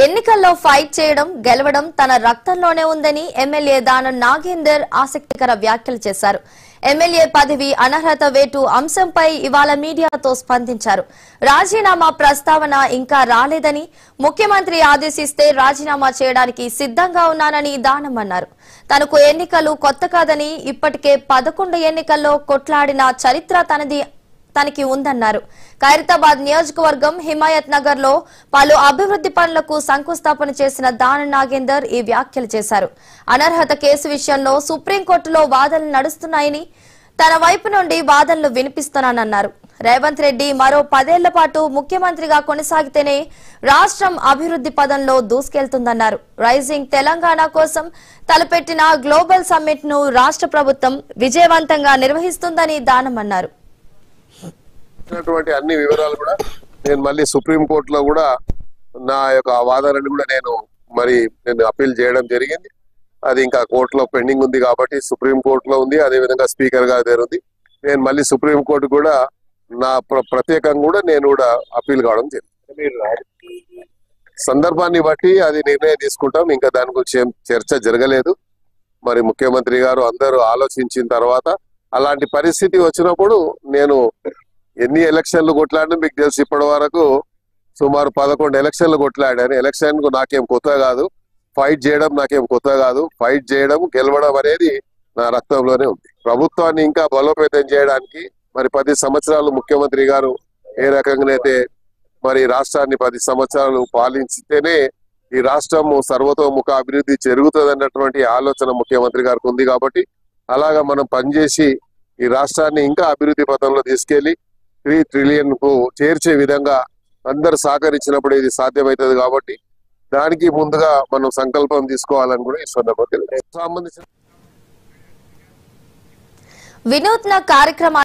ఎన్నికల్లో ఫైట్ చేయడం గెలవడం తన రక్తంలోనే ఉందని ఎమ్మెల్యే దానం నాగేందర్ ఆసక్తికర వ్యాఖ్యలు చేశారు. ఎమ్మెల్యే పదవి అనర్హత వేటు అంశంపై ఇవాళ మీడియాతో స్పందించారు. రాజీనామా ప్రస్తావన ఇంకా రాలేదని, ముఖ్యమంత్రి ఆదేశిస్తే రాజీనామా చేయడానికి సిద్ధంగా ఉన్నానని దానం అన్నారు. తనకు ఎన్నికలు కొత్త కాదని, ఇప్పటికే 11 ఎన్నికల్లో కొట్లాడిన చరిత్ర తనకి ఉందన్నారు. ఖైరతాబాద్ నియోజకవర్గం హిమాయత్ నగర్ లో పలు అభివృద్ధి పనులకు శంకుస్థాపన చేసిన దానం నాగేందర్ ఈ వ్యాఖ్యలు చేశారు. అనర్హత కేసు విషయంలో సుప్రీంకోర్టులో వాదనలు నడుస్తున్నాయని, తన వైపు నుండి వాదనలు వినిపిస్తున్నానన్నారు. రేవంత్ రెడ్డి మరో 10 ఏళ్ల పాటు ముఖ్యమంత్రిగా కొనసాగితేనే రాష్ట్రం అభివృద్ధి పదంలో దూసుకెళ్తుందన్నారు. రైజింగ్ తెలంగాణ కోసం తలపెట్టిన గ్లోబల్ సమ్మిట్ ను రాష్ట్ర ప్రభుత్వం విజయవంతంగా నిర్వహిస్తుందని దానం అన్నారు. అన్ని వివరాలు కూడా నేను మళ్ళీ సుప్రీం కోర్టులో కూడా నా యొక్క వాదనని కూడా నేను అప్పీల్ చేయడం జరిగింది. అది ఇంకా కోర్టులో పెండింగ్ ఉంది కాబట్టి సుప్రీం కోర్టులో ఉంది. అదే విధంగా స్పీకర్ గారి దగ్గర ఉంది. నేను మళ్ళీ సుప్రీం కోర్టు కూడా నా ప్రత్యేకంగా కూడా నేను కూడా అప్పీల్ కావడం జరిగింది. సందర్భాన్ని బట్టి అది నిర్ణయం తీసుకుంటాం. ఇంకా దాని గురించి ఏం చర్చ జరగలేదు. మరి ముఖ్యమంత్రి గారు అందరూ ఆలోచించిన తర్వాత అలాంటి పరిస్థితి వచ్చినప్పుడు నేను ఎన్ని ఎలక్షన్లు కొట్లాడినా మీకు తెలుసు, ఇప్పటి వరకు సుమారు 11 ఎలక్షన్లు కొట్లాడాను. ఎలక్షన్ కు నాకేం కొత్త కాదు, ఫైట్ చేయడం నాకేం కొత్త కాదు. ఫైట్ చేయడం గెలవడం అనేది నా రక్తంలోనే ఉంది. ప్రభుత్వాన్ని ఇంకా బలోపేతం చేయడానికి 10 సంవత్సరాలు ముఖ్యమంత్రి గారు ఏ రకంగానైతే రాష్ట్రాన్ని 10 సంవత్సరాలు పాలించితేనే ఈ రాష్ట్రం సర్వతోముఖ అభివృద్ధి జరుగుతుంది అన్నటువంటి ఆలోచన ముఖ్యమంత్రి గారికి ఉంది. కాబట్టి అలాగా మనం పనిచేసి ఈ రాష్ట్రాన్ని ఇంకా అభివృద్ధి పథంలో తీసుకెళ్లి 3 ట్రిలియన్ కు చేర్చే విధంగా అందరు సహకరించినప్పుడు ఇది సాధ్యమవుతుంది. కాబట్టి దానికి ముందుగా మనం సంకల్పం తీసుకోవాలని కూడా ఈ సందర్భంగా సంబంధించిన వినూత్న కార్యక్రమాలు